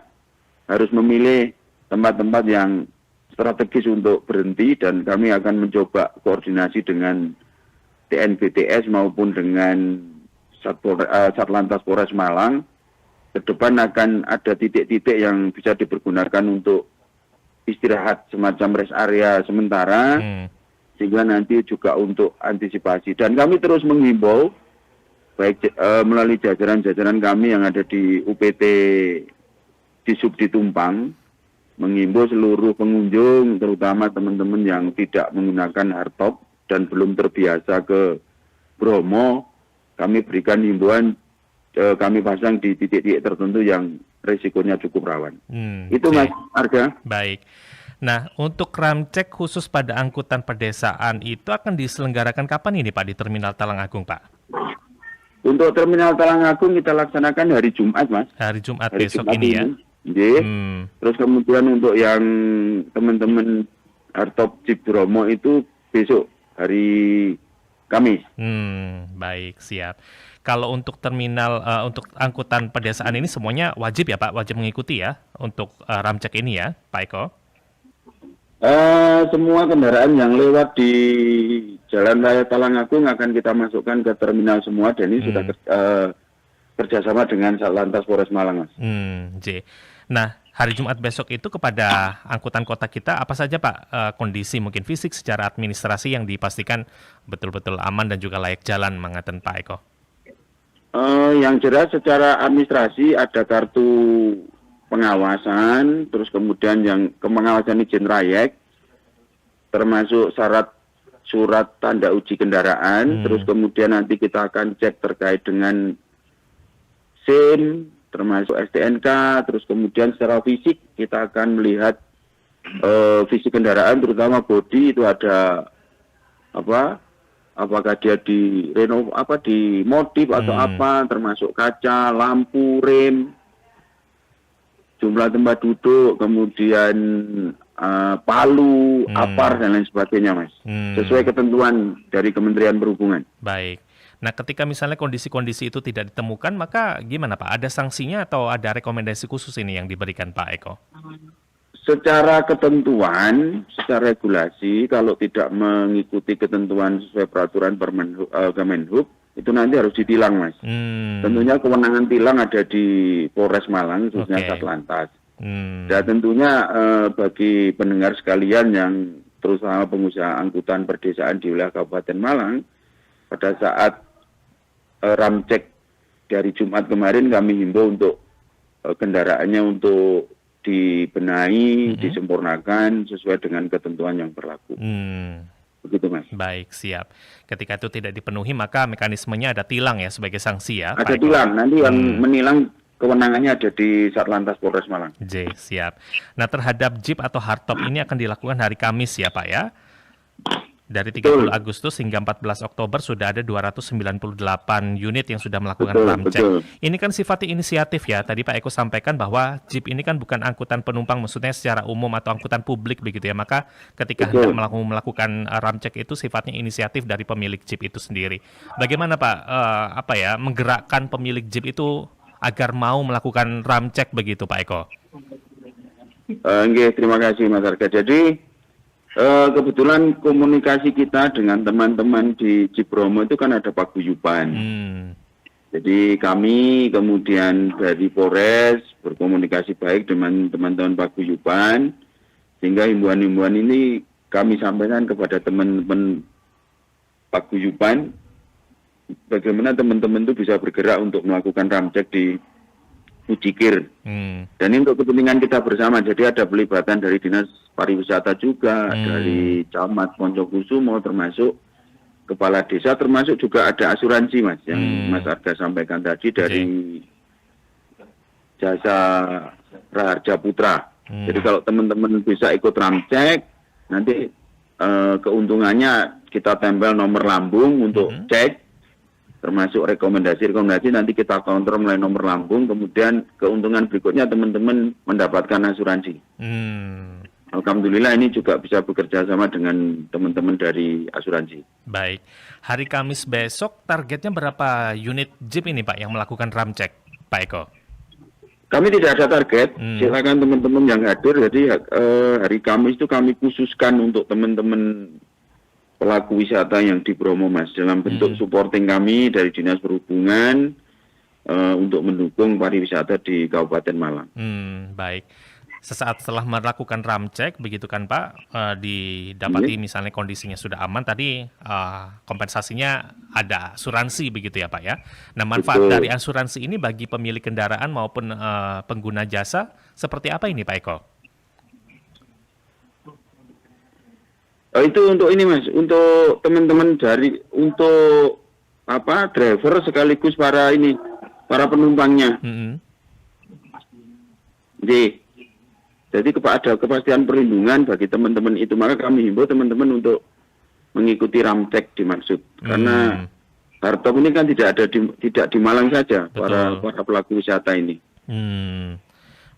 C: harus memilih tempat-tempat yang strategis untuk berhenti, dan kami akan mencoba koordinasi dengan TNBTS maupun dengan Satlantas Polres Malang. Ke depan akan ada titik-titik yang bisa dipergunakan untuk istirahat, semacam rest area sementara, sehingga nanti juga untuk antisipasi. Dan kami terus menghimbau, baik melalui jajaran-jajaran kami yang ada di UPT di Subdi Tumpang, menghimbau seluruh pengunjung, terutama teman-teman yang tidak menggunakan hardtop dan belum terbiasa ke Bromo, kami berikan himbauan, kami pasang di titik-titik tertentu yang risikonya cukup rawan. Itu Mas Arga.
A: Baik. Nah, untuk ramcek khusus pada angkutan pedesaan itu akan diselenggarakan kapan ini Pak di Terminal Talang Agung, Pak?
C: Untuk terminal Talangagung kita laksanakan hari Jumat, Mas.
A: Hari Jumat
C: Hari
A: besok
C: Jumat
A: ini ya.
C: Nggih.
A: Hmm.
C: Terus kemudian untuk yang teman-teman Hartop Jeep Bromo itu besok hari Kamis.
A: Baik, siap. Kalau untuk terminal, untuk angkutan pedesaan ini semuanya wajib ya Pak, wajib mengikuti ya untuk ramcek ini ya, Pak Eko?
C: Semua kendaraan yang lewat di Jalan Raya Talangagung akan kita masukkan ke terminal semua, dan ini sudah kerjasama dengan Satlantas Polres Malang, Mas.
A: J. Nah, hari Jumat besok itu kepada angkutan kota kita apa saja Pak kondisi mungkin fisik secara administrasi yang dipastikan betul-betul aman dan juga layak jalan mangaten Pak Eko?
C: Yang jelas secara administrasi ada kartu pengawasan, terus kemudian yang pengawasan izin trayek, termasuk surat tanda uji kendaraan, terus kemudian nanti kita akan cek terkait dengan SIM, termasuk STNK, terus kemudian secara fisik kita akan melihat fisik kendaraan, terutama bodi itu ada apakah dia dimodif atau apa, termasuk kaca, lampu, rem, jumlah tempat duduk, kemudian palu, apar dan lain sebagainya, Mas. Sesuai ketentuan dari Kementerian Perhubungan.
A: Baik. Nah, ketika misalnya kondisi-kondisi itu tidak ditemukan, maka gimana Pak? Ada sanksinya atau ada rekomendasi khusus ini yang diberikan Pak Eko?
C: Secara ketentuan, secara regulasi, kalau tidak mengikuti ketentuan sesuai peraturan Kemenhub, itu nanti harus ditilang, Mas. Tentunya kewenangan tilang ada di Polres Malang, khususnya Satlantas. Dan tentunya bagi pendengar sekalian yang terutama pengusaha angkutan perdesaan di wilayah Kabupaten Malang, pada saat ramcek dari Jumat kemarin kami himbau untuk kendaraannya untuk dibenahi, disempurnakan sesuai dengan ketentuan yang berlaku. Begitu, Mas.
A: Baik, siap. Ketika itu tidak dipenuhi, maka mekanismenya ada tilang ya sebagai sanksi ya?
C: Ada tilang, nanti yang menilang kewenangannya ada di Satlantas Polres Malang.
A: Siap. Nah, terhadap Jeep atau hardtop ini akan dilakukan hari Kamis ya Pak ya? Dari 30 Agustus hingga 14 Oktober sudah ada 298 unit yang sudah melakukan ramcek. Ini kan sifatnya inisiatif ya. Tadi Pak Eko sampaikan bahwa Jeep ini kan bukan angkutan penumpang, maksudnya secara umum atau angkutan publik begitu ya. Maka ketika hendak melakukan ramcek itu sifatnya inisiatif dari pemilik Jeep itu sendiri. Bagaimana Pak menggerakkan pemilik Jeep itu agar mau melakukan ramcek begitu Pak Eko?
C: Terima kasih Mas Arga. Jadi kebetulan komunikasi kita dengan teman-teman di Jeep Bromo itu kan ada paguyuban. Jadi kami kemudian dari Polres berkomunikasi baik dengan teman-teman paguyuban, sehingga himbauan-himbauan ini kami sampaikan kepada teman-teman paguyuban, bagaimana teman-teman itu bisa bergerak untuk melakukan ramcek di Ujikir. Dan ini untuk kepentingan kita bersama. Jadi ada pelibatan dari Dinas Pariwisata juga, dari Camat Poncokusumo, termasuk Kepala Desa, termasuk juga ada asuransi, Mas, yang Mas Arga sampaikan tadi dari Jasa Raharja Putra. Jadi kalau teman-teman bisa ikut ramcek, nanti keuntungannya kita tempel nomor lambung untuk cek, termasuk rekomendasi nanti kita kontrol mulai nomor lambung, kemudian keuntungan berikutnya teman-teman mendapatkan asuransi. Alhamdulillah ini juga bisa bekerja sama dengan teman-teman dari asuransi.
A: Baik, hari Kamis besok targetnya berapa unit Jeep ini Pak yang melakukan ramcek, Pak Eko?
C: Kami tidak ada target, silakan teman-teman yang hadir. Jadi hari Kamis itu kami khususkan untuk teman-teman pelaku wisata yang di Bromo, Mas, dalam bentuk supporting kami dari Dinas Perhubungan untuk mendukung pariwisata di Kabupaten Malang.
A: Baik. Sesaat setelah melakukan ramcek, begitu kan Pak, didapati misalnya kondisinya sudah aman, tadi kompensasinya ada asuransi begitu ya Pak ya. Nah, manfaat dari asuransi ini bagi pemilik kendaraan maupun pengguna jasa seperti apa ini Pak Eko?
C: Itu untuk ini, Mas, untuk teman-teman untuk driver sekaligus para penumpangnya. Jadi ada kepastian perlindungan bagi teman-teman itu, maka kami himbau teman-teman untuk mengikuti ramcek dimaksud. Karena Hardtop ini kan tidak di Malang saja
A: Betul.
C: para pelaku wisata ini.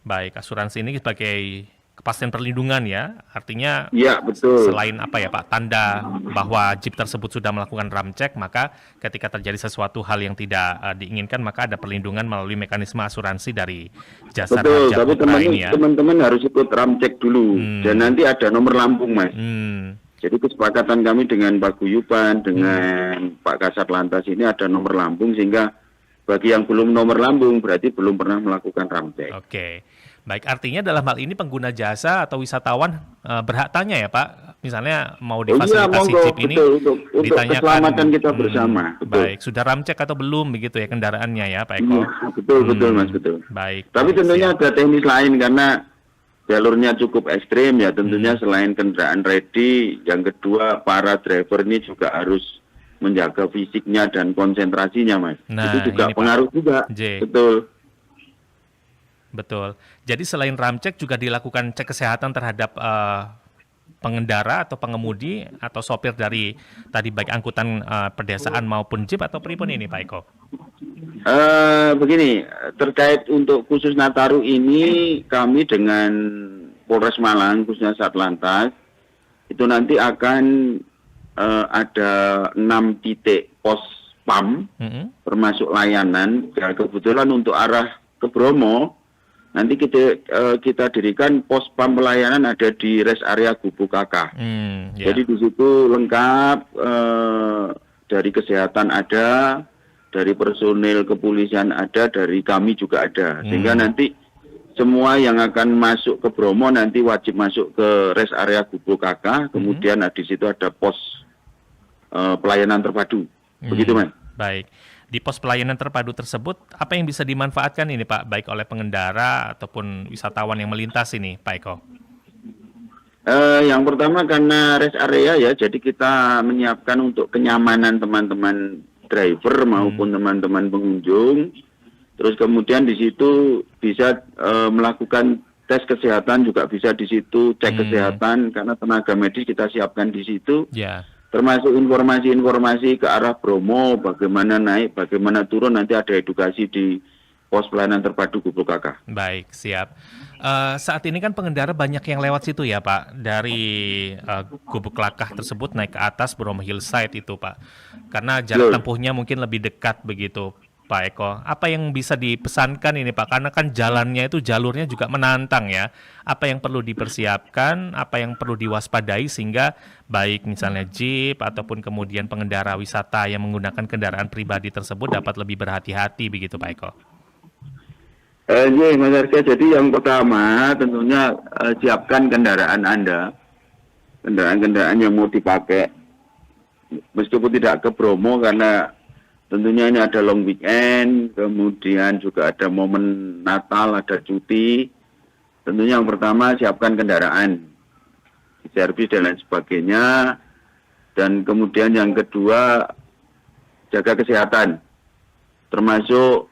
A: Baik, asuransi ini sebagai kepastian perlindungan ya, artinya
C: Iya, betul.
A: selain apa ya Pak, tanda bahwa Jeep tersebut sudah melakukan ram cek, maka ketika terjadi sesuatu hal yang tidak diinginkan, maka ada perlindungan melalui mekanisme asuransi dari Jasa
C: Betul,
A: Harja
C: tapi
A: Putra ini ya.
C: teman-teman harus ikut ramcek dulu. Dan nanti ada nomor lambung, Mas. Jadi kesepakatan kami dengan Pak Guyuban, dengan Pak Kasat Lantas ini ada nomor lambung, sehingga bagi yang belum nomor lambung berarti belum pernah melakukan ramcek.
A: Oke. Baik, artinya dalam hal ini pengguna jasa atau wisatawan berhak tanya ya Pak, misalnya mau difasilitasi Jeep ini,
C: untuk
A: ditanyakan,
C: keselamatan kita bersama. Betul.
A: Baik, sudah ramcek atau belum begitu ya kendaraannya ya Pak Eko?
C: Betul Mas, betul.
A: Baik.
C: Tapi
A: baik,
C: tentunya
A: siap.
C: ada teknis lain karena jalurnya cukup ekstrim ya, tentunya selain kendaraan ready, yang kedua para driver ini juga harus menjaga fisiknya dan konsentrasinya, Mas.
A: Nah,
C: itu juga
A: ini, Pak.
C: pengaruh juga.
A: J. Betul. Jadi selain ramcek juga dilakukan cek kesehatan terhadap pengendara atau pengemudi atau sopir dari tadi baik angkutan pedesaan maupun Jeep atau pripun ini Pak Eko?
C: Begini, terkait untuk khusus Nataru ini kami dengan Polres Malang khususnya Satlantas itu nanti akan ada 6 titik pos PAM termasuk layanan. Ya, kebetulan untuk arah ke Bromo nanti kita dirikan pos PAM pelayanan ada di rest area Gubuk Kakak. Jadi di situ lengkap dari kesehatan ada, dari personil kepolisian ada, dari kami juga ada. Sehingga nanti semua yang akan masuk ke Bromo nanti wajib masuk ke rest area Gubuk Kakak. Kemudian di situ ada pos pelayanan terpadu. Begitu, Mas.
A: Baik. Di pos pelayanan terpadu tersebut, apa yang bisa dimanfaatkan ini Pak, baik oleh pengendara ataupun wisatawan yang melintas ini, Pak Eko?
C: Yang pertama karena rest area ya, jadi kita menyiapkan untuk kenyamanan teman-teman driver maupun teman-teman pengunjung. Terus kemudian di situ bisa melakukan tes kesehatan juga bisa di situ, cek kesehatan karena tenaga medis kita siapkan di situ. Termasuk informasi-informasi ke arah Bromo, bagaimana naik, bagaimana turun, nanti ada edukasi di pos pelayanan terpadu Gubuk Kakak.
A: Baik, siap. Saat ini kan pengendara banyak yang lewat situ ya Pak, dari Gubuk Kakak tersebut naik ke atas Bromo Hillside itu Pak. Karena jarak tempuhnya mungkin lebih dekat begitu Pak Eko. Apa yang bisa dipesankan ini Pak? Karena kan jalannya itu jalurnya juga menantang ya. Apa yang perlu dipersiapkan, apa yang perlu diwaspadai sehingga baik misalnya Jeep ataupun kemudian pengendara wisata yang menggunakan kendaraan pribadi tersebut dapat lebih berhati-hati begitu Pak Eko?
C: Iya Mas Arga, jadi yang pertama tentunya siapkan kendaraan Anda, kendaraan-kendaraan yang mau dipakai, meskipun tidak ke Bromo karena tentunya ini ada long weekend, kemudian juga ada momen Natal, ada cuti. Tentunya yang pertama siapkan kendaraan, servis dan lain sebagainya. Dan kemudian yang kedua jaga kesehatan, termasuk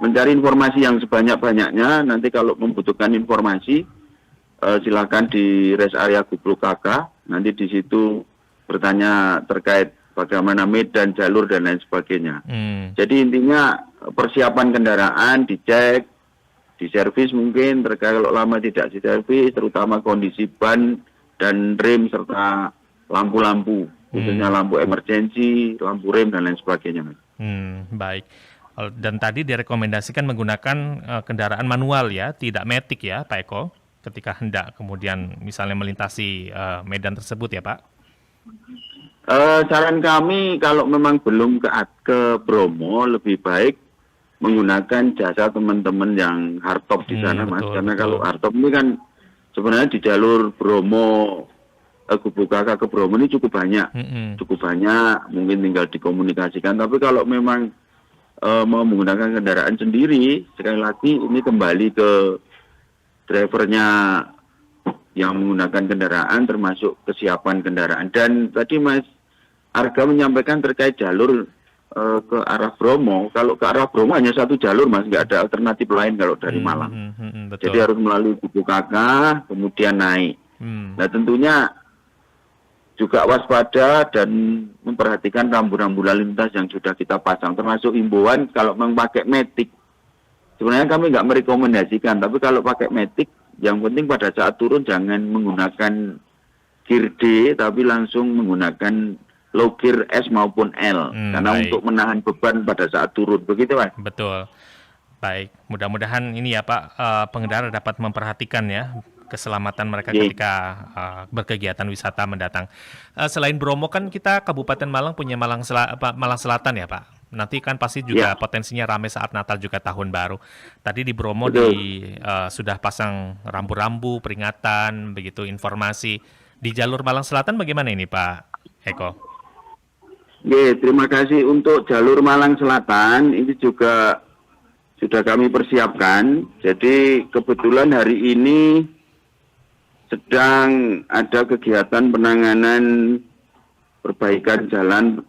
C: mencari informasi yang sebanyak-banyaknya. Nanti kalau membutuhkan informasi, silakan di rest area Gubuk Kakak. Nanti di situ bertanya terkait bagaimana medan, jalur, dan lain sebagainya. Jadi intinya persiapan kendaraan dicek, diservis mungkin, terkait kalau lama tidak diservis, terutama kondisi ban dan rem serta lampu-lampu, khususnya lampu emergensi, lampu rem, dan lain sebagainya.
A: Baik. Dan tadi direkomendasikan menggunakan kendaraan manual ya, tidak matic ya Pak Eko, ketika hendak kemudian misalnya melintasi medan tersebut ya Pak?
C: Saran kami kalau memang belum ke Bromo lebih baik menggunakan jasa teman-teman yang hardtop di sana Mas, karena kalau hardtop ini kan sebenarnya di jalur Bromo Gubuk Kakak ke Bromo ini cukup banyak, mungkin tinggal dikomunikasikan. Tapi kalau memang mau menggunakan kendaraan sendiri, sekali lagi ini kembali ke drivernya yang menggunakan kendaraan, termasuk kesiapan kendaraan. Dan tadi Mas Arga menyampaikan terkait jalur ke arah Bromo. Kalau ke arah Bromo hanya satu jalur Mas, nggak ada alternatif lain kalau dari Malang. Jadi harus melalui Gubuk Kakak, kemudian naik. Nah tentunya juga waspada dan memperhatikan rambu-rambu lalu lintas yang sudah kita pasang, termasuk himbauan kalau memang pakai matic. Sebenarnya kami nggak merekomendasikan, tapi kalau pakai matic, yang penting pada saat turun jangan menggunakan gear D, tapi langsung menggunakan low gear S maupun L, karena
A: Baik.
C: untuk menahan beban pada saat turun, begitu Pak.
A: Betul. Baik, mudah-mudahan ini ya Pak, pengendara dapat memperhatikan ya keselamatan mereka
C: Iya.
A: ketika berkegiatan wisata mendatang. Selain Bromo kan kita Kabupaten Malang punya Malang Selatan ya Pak. Nanti kan pasti juga
C: Iya.
A: potensinya ramai saat Natal juga Tahun Baru. Tadi di Bromo
C: Betul.
A: sudah pasang rambu-rambu peringatan, begitu informasi. Di jalur Malang Selatan bagaimana ini Pak Eko?
C: Oke, terima kasih untuk jalur Malang Selatan, ini juga sudah kami persiapkan. Jadi kebetulan hari ini sedang ada kegiatan penanganan perbaikan jalan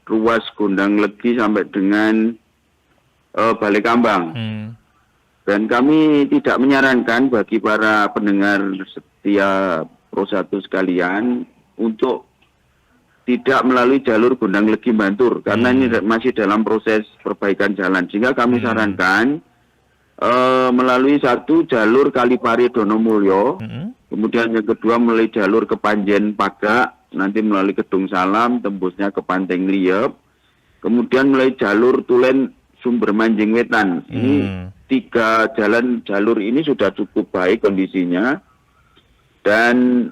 C: ruas Gondang Legi sampai dengan Balekambang. Dan kami tidak menyarankan bagi para pendengar setia Pro 1 sekalian untuk tidak melalui jalur Gondang Legi Bantur, karena ini masih dalam proses perbaikan jalan. Sehingga kami sarankan melalui satu jalur Kalipari Donomulyo, kemudian yang kedua melalui jalur Kepanjen Pagak, nanti melalui Kedung Salam, tembusnya ke Panteng Liep, kemudian melalui jalur Tulen Sumber Manjing Wetan. Ini 3 jalur ini sudah cukup baik kondisinya, dan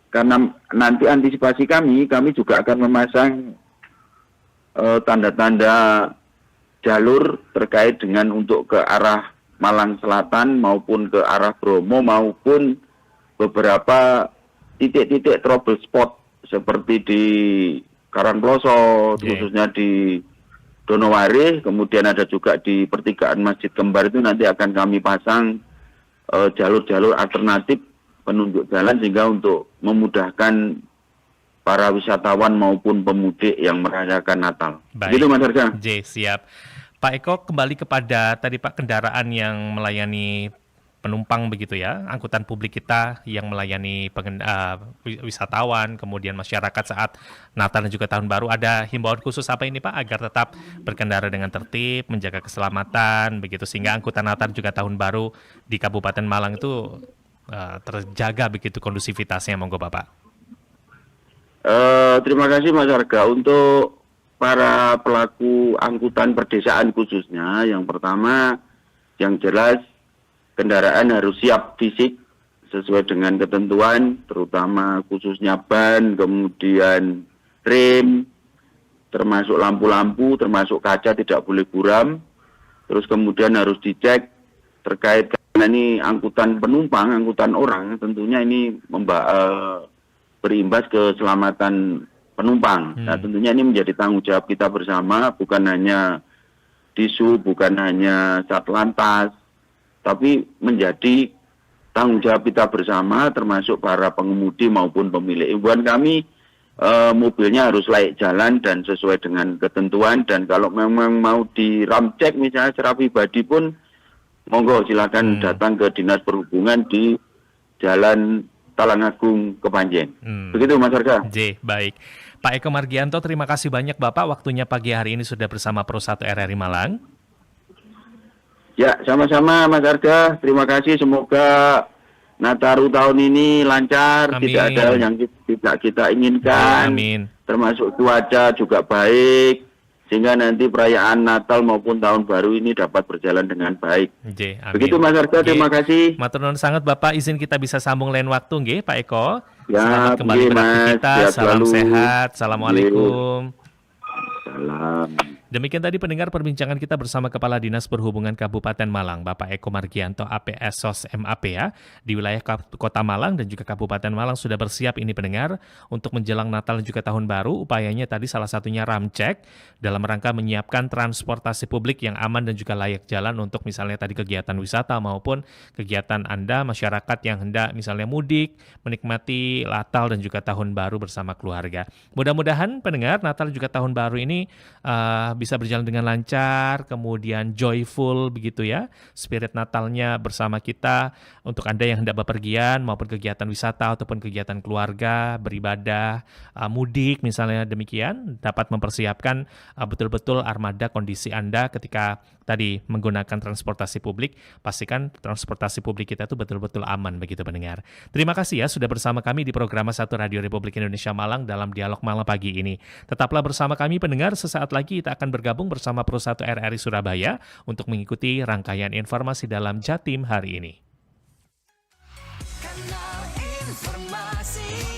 C: karena nanti antisipasi kami juga akan memasang tanda-tanda jalur terkait dengan untuk ke arah Malang Selatan maupun ke arah Bromo maupun beberapa titik-titik trouble spot seperti di Karangploso, khususnya di Donowari, kemudian ada juga di pertigaan Masjid Kembar, itu nanti akan kami pasang jalur-jalur alternatif penunjuk jalan sehingga untuk memudahkan para wisatawan maupun pemudik yang merayakan Natal.
A: Baik.
C: Gitu Mas Arga.
A: J, siap. Pak Eko, kembali kepada tadi Pak, kendaraan yang melayani penumpang begitu ya, angkutan publik kita yang melayani wisatawan, kemudian masyarakat saat Natal dan juga Tahun Baru, ada himbauan khusus apa ini Pak agar tetap berkendara dengan tertib, menjaga keselamatan, begitu sehingga angkutan Natal juga Tahun Baru di Kabupaten Malang itu terjaga begitu kondusivitasnya, monggo Bapak.
C: Terima kasih Mas Arga. Untuk para pelaku angkutan perdesaan khususnya, yang pertama yang jelas kendaraan harus siap fisik sesuai dengan ketentuan, terutama khususnya ban, kemudian rem, termasuk lampu-lampu, termasuk kaca tidak boleh buram. Terus kemudian harus dicek terkait, karena ini angkutan penumpang, angkutan orang, tentunya ini berimbas keselamatan penumpang. Nah, tentunya ini menjadi tanggung jawab kita bersama, bukan hanya Disub, bukan hanya Satlantas, tapi menjadi tanggung jawab kita bersama, termasuk para pengemudi maupun pemilik. Himbauan kami, mobilnya harus layak jalan dan sesuai dengan ketentuan, dan kalau memang mau di ramcek misalnya secara pribadi pun, monggo silakan datang ke Dinas Perhubungan di Jalan Talangagung Kepanjen. Begitu Mas Arga.
A: J, baik. Pak Eko Margianto, terima kasih banyak Bapak waktunya pagi hari ini sudah bersama Pro 1 RRI Malang.
C: Ya, sama-sama Mas Arga. Terima kasih, semoga Nataru tahun ini lancar,
A: Amin.
C: tidak ada yang tidak kita inginkan.
A: Amin.
C: Termasuk cuaca juga baik, sehingga nanti perayaan Natal maupun Tahun Baru ini dapat berjalan dengan baik.
A: J, amin.
C: Begitu Mas Arga, terima kasih.
A: Matur nuwun sangat Bapak, izin kita bisa sambung lain waktu nggih Pak Eko.
C: Ya,
A: Selamat kembali
C: nggih, Mas.
A: beraktivitas,
C: Sehat
A: salam
C: selalu.
A: sehat, assalamualaikum.
C: Salam.
A: Demikian tadi pendengar perbincangan kita bersama Kepala Dinas Perhubungan Kabupaten Malang, Bapak Eko Margianto APS SOS MAP ya. Di wilayah Kota Malang dan juga Kabupaten Malang sudah bersiap ini pendengar untuk menjelang Natal dan juga Tahun Baru. Upayanya tadi salah satunya ramcek dalam rangka menyiapkan transportasi publik yang aman dan juga layak jalan untuk misalnya tadi kegiatan wisata maupun kegiatan Anda masyarakat yang hendak misalnya mudik, menikmati Natal dan juga Tahun Baru bersama keluarga. Mudah-mudahan pendengar Natal juga Tahun Baru ini bisa berjalan dengan lancar, kemudian joyful begitu ya, spirit Natalnya bersama kita. Untuk Anda yang hendak bepergian maupun kegiatan wisata ataupun kegiatan keluarga, beribadah, mudik misalnya demikian, dapat mempersiapkan betul-betul armada kondisi Anda ketika tadi menggunakan transportasi publik. Pastikan transportasi publik kita itu betul-betul aman begitu pendengar. Terima kasih ya sudah bersama kami di program 1 Radio Republik Indonesia Malang dalam Dialog Malam pagi ini. Tetaplah bersama kami pendengar, sesaat lagi kita akan bergabung bersama Pro 1 RRI Surabaya untuk mengikuti rangkaian informasi dalam Jatim hari ini.
D: Kanal informasi